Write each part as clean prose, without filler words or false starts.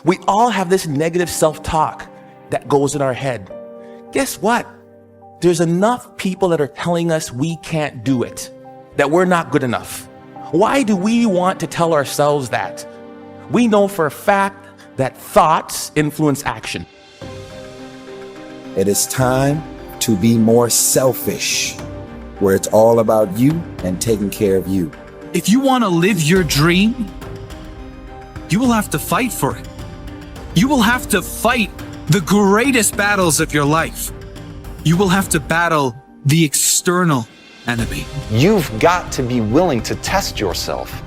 We all have this negative self-talk that goes in our head. Guess what? There's enough people that are telling us we can't do it, that we're not good enough. Why do we want to tell ourselves that? We know for a fact that thoughts influence action. It is time to be more selfish, where it's all about you and taking care of you. If you want to live your dream, you will have to fight for it. You will have to fight the greatest battles of your life. You will have to battle the external enemy. You've got to be willing to test yourself.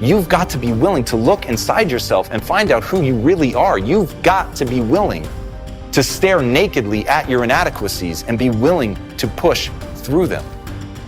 You've got to be willing to look inside yourself and find out who you really are. You've got to be willing to stare nakedly at your inadequacies and be willing to push through them.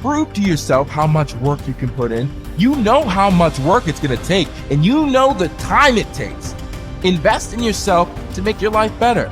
Prove to yourself how much work you can put in. You know how much work it's going to take, and you know the time it takes. Invest in yourself to make your life better.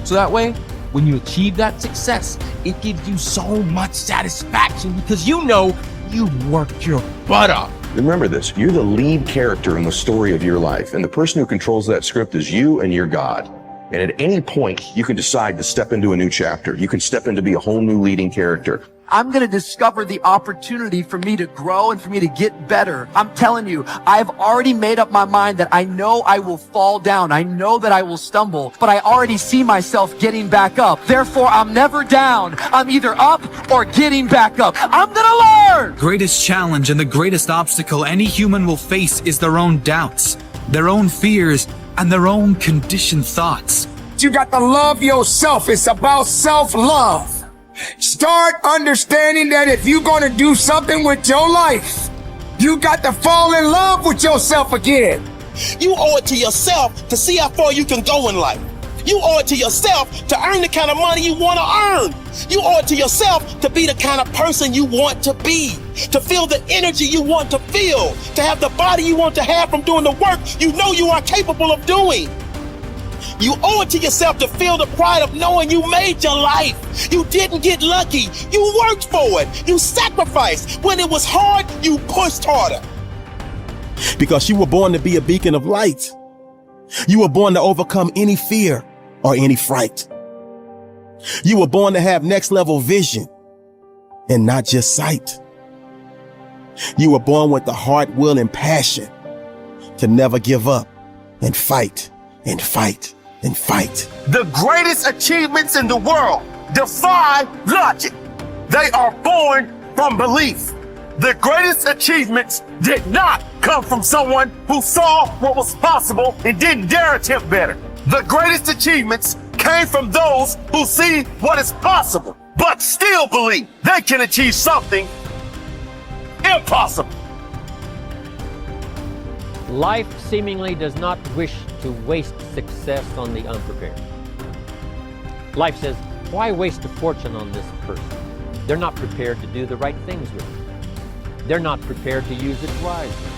So that way, when you achieve that success, it gives you so much satisfaction because you know you worked your butt off. Remember this, you're the lead character in the story of your life, and the person who controls that script is you and your God. And at any point, you can decide to step into a new chapter. You can step into be a whole new leading character. I'm going to discover the opportunity for me to grow and for me to get better. I'm telling you, I've already made up my mind that I know I will fall down. I know that I will stumble, but I already see myself getting back up. Therefore, I'm never down. I'm either up or getting back up. I'm going to learn. Greatest challenge and the greatest obstacle any human will face is their own doubts, their own fears, and their own conditioned thoughts. You got to love yourself. It's about self-love. Start understanding that if you're going to do something with your life, you got to fall in love with yourself again. You owe it to yourself to see how far you can go in life. You owe it to yourself to earn the kind of money you want to earn. You owe it to yourself to be the kind of person you want to be, to feel the energy you want to feel, to have the body you want to have from doing the work you know you are capable of doing. You owe it to yourself to feel the pride of knowing you made your life. You didn't get lucky. You worked for it. You sacrificed. When it was hard, you pushed harder. Because you were born to be a beacon of light. You were born to overcome any fear or any fright. You were born to have next level vision and not just sight. You were born with the heart, will, and passion to never give up and fight and fight and fight. The greatest achievements in the world defy logic. They are born from belief. The greatest achievements did not come from someone who saw what was possible and didn't dare attempt better. The greatest achievements came from those who see what is possible, but still believe they can achieve something impossible. Life seemingly does not wish to waste success on the unprepared. Life says, why waste a fortune on this person? They're not prepared to do the right things with it. They're not prepared to use it wisely.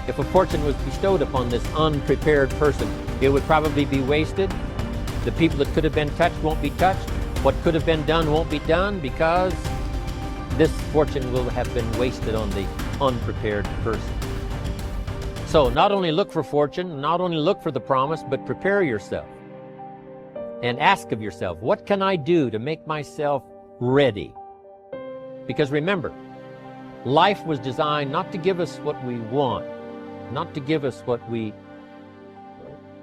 If a fortune was bestowed upon this unprepared person, it would probably be wasted. The people that could have been touched won't be touched. What could have been done won't be done because this fortune will have been wasted on the unprepared person. So not only look for fortune, not only look for the promise, but prepare yourself and ask of yourself, what can I do to make myself ready? Because remember, life was designed not to give us what we want, not to give us what we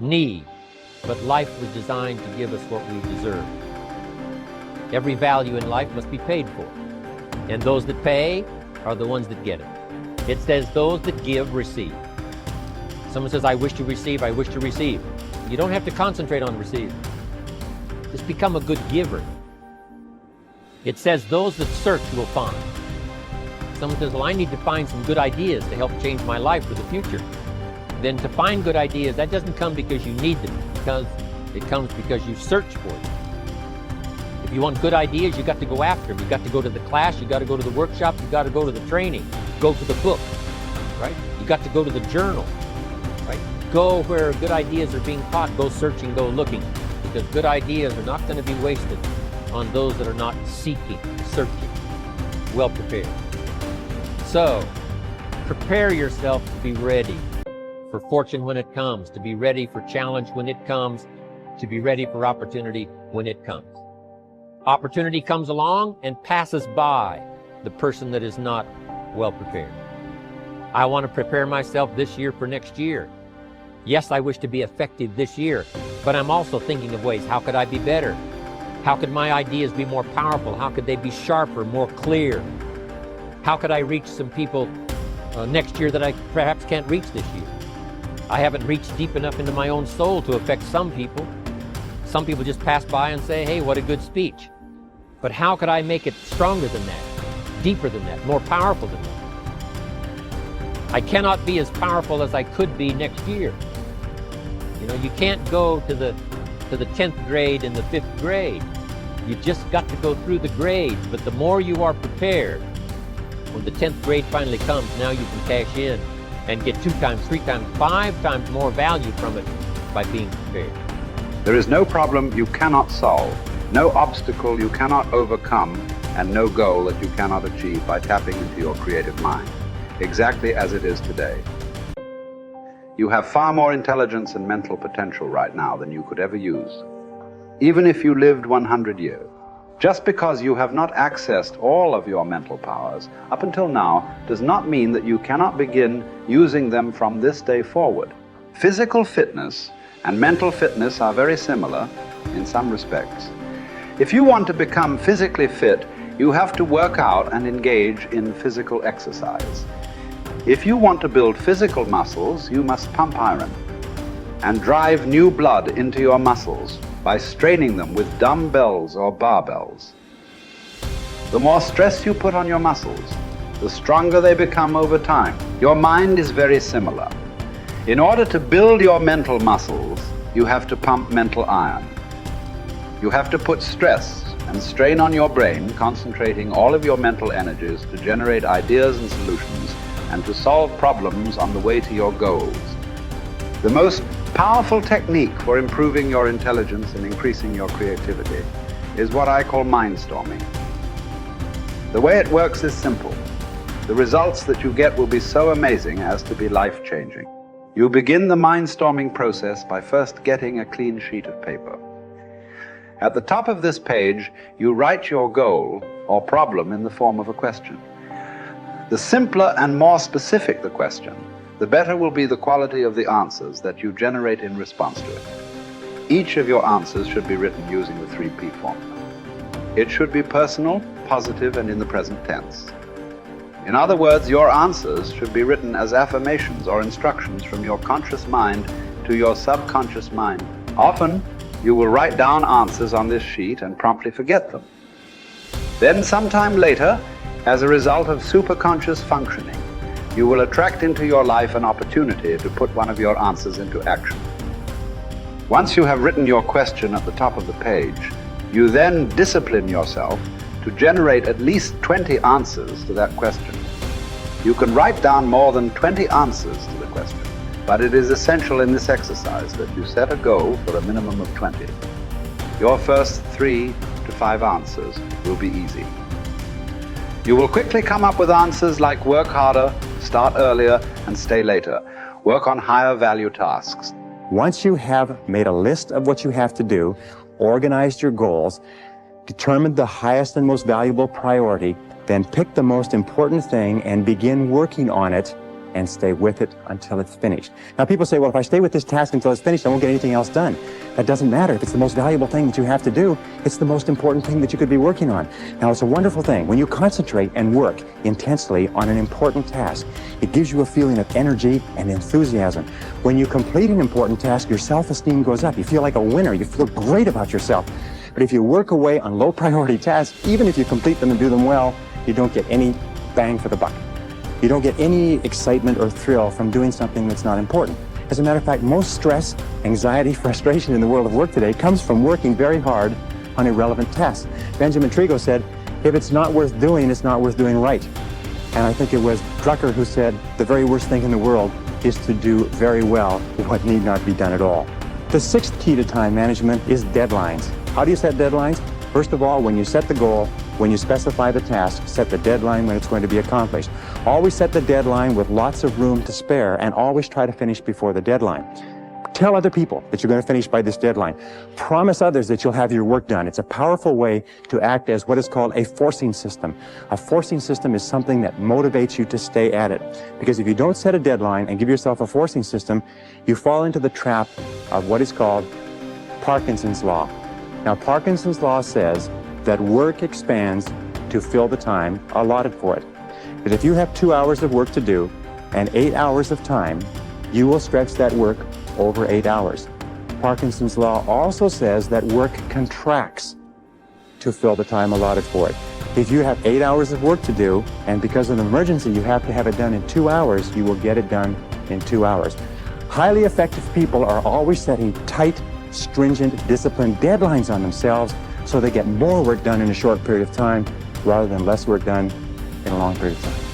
need, but life was designed to give us what we deserve. Every value in life must be paid for, and those that pay are the ones that get it. It says those that give receive. Someone says, I wish to receive, I wish to receive. You don't have to concentrate on receive. Just become a good giver. It says those that search will find. Someone says, well, I need to find some good ideas to help change my life for the future. Then to find good ideas, that doesn't come because you need them, because it comes because you search for them. If you want good ideas, you got to go after them. You got to go to the class, you got to go to the workshop, you got to go to the training, go to the book, right? You got to go to the journal. Right? Go where good ideas are being taught, go searching, go looking, because good ideas are not going to be wasted on those that are not seeking, searching, well prepared. So, prepare yourself to be ready for fortune when it comes, to be ready for challenge when it comes, to be ready for opportunity when it comes. Opportunity comes along and passes by the person that is not well prepared. I want to prepare myself this year for next year. Yes, I wish to be effective this year, but I'm also thinking of ways, how could I be better? How could my ideas be more powerful? How could they be sharper, more clear? How could I reach some people next year that I perhaps can't reach this year? I haven't reached deep enough into my own soul to affect some people. Some people just pass by and say, hey, what a good speech. But how could I make it stronger than that, deeper than that, more powerful than that? I cannot be as powerful as I could be next year. You know, you can't go to the 10th grade in the 5th grade. You just got to go through the grades, but the more you are prepared, when the 10th grade finally comes, now you can cash in and get 2 times, 3 times, 5 times more value from it by being prepared. There is no problem you cannot solve, no obstacle you cannot overcome, and no goal that you cannot achieve by tapping into your creative mind, exactly as it is today. You have far more intelligence and mental potential right now than you could ever use, even if you lived 100 years. Just because you have not accessed all of your mental powers up until now does not mean that you cannot begin using them from this day forward. Physical fitness and mental fitness are very similar in some respects. If you want to become physically fit, you have to work out and engage in physical exercise. If you want to build physical muscles, you must pump iron and drive new blood into your muscles by straining them with dumbbells or barbells. The more stress you put on your muscles, the stronger they become over time. Your mind is very similar. In order to build your mental muscles, you have to pump mental iron. You have to put stress and strain on your brain, concentrating all of your mental energies to generate ideas and solutions and to solve problems on the way to your goals. The most powerful technique for improving your intelligence and increasing your creativity is what I call mindstorming. The way it works is simple. The results that you get will be so amazing as to be life-changing. You begin the mindstorming process by first getting a clean sheet of paper. At the top of this page, you write your goal or problem in the form of a question. The simpler and more specific the question, the better will be the quality of the answers that you generate in response to it. Each of your answers should be written using the 3P formula. It should be personal, positive, and in the present tense. In other words, your answers should be written as affirmations or instructions from your conscious mind to your subconscious mind. Often, you will write down answers on this sheet and promptly forget them. Then sometime later, as a result of superconscious functioning, you will attract into your life an opportunity to put one of your answers into action. Once you have written your question at the top of the page, you then discipline yourself to generate at least 20 answers to that question. You can write down more than 20 answers to the question, but it is essential in this exercise that you set a goal for a minimum of 20. Your first 3 to 5 answers will be easy. You will quickly come up with answers like work harder, start earlier, and stay later. Work on higher value tasks. Once you have made a list of what you have to do, organized your goals, determined the highest and most valuable priority, then pick the most important thing and begin working on it and stay with it until it's finished. Now people say, well, if I stay with this task until it's finished, I won't get anything else done. That doesn't matter. If it's the most valuable thing that you have to do, it's the most important thing that you could be working on. Now it's a wonderful thing. When you concentrate and work intensely on an important task, it gives you a feeling of energy and enthusiasm. When you complete an important task, your self-esteem goes up. You feel like a winner. You feel great about yourself. But if you work away on low priority tasks, even if you complete them and do them well, you don't get any bang for the buck. You don't get any excitement or thrill from doing something that's not important. As a matter of fact, most stress, anxiety, frustration in the world of work today comes from working very hard on irrelevant tasks. Benjamin Trigo said, if it's not worth doing, it's not worth doing right. And I think it was Drucker who said, the very worst thing in the world is to do very well what need not be done at all. The 6th key to time management is deadlines. How do you set deadlines? First of all, when you set the goal, When you specify the task, set the deadline when it's going to be accomplished. Always set the deadline with lots of room to spare, and always try to finish before the deadline. Tell other people that you're going to finish by this deadline. Promise others that you'll have your work done. It's a powerful way to act as what is called a forcing system. A forcing system is something that motivates you to stay at it. Because if you don't set a deadline and give yourself a forcing system, you fall into the trap of what is called Parkinson's law. Now, Parkinson's law says that work expands to fill the time allotted for it. That if you have 2 hours of work to do and 8 hours of time, you will stretch that work over 8 hours. Parkinson's law also says that work contracts to fill the time allotted for it. If you have 8 hours of work to do, and because of an emergency you have to have it done in 2 hours, you will get it done in 2 hours. Highly effective people are always setting tight, stringent, disciplined deadlines on themselves so they get more work done in a short period of time rather than less work done in a long period of time.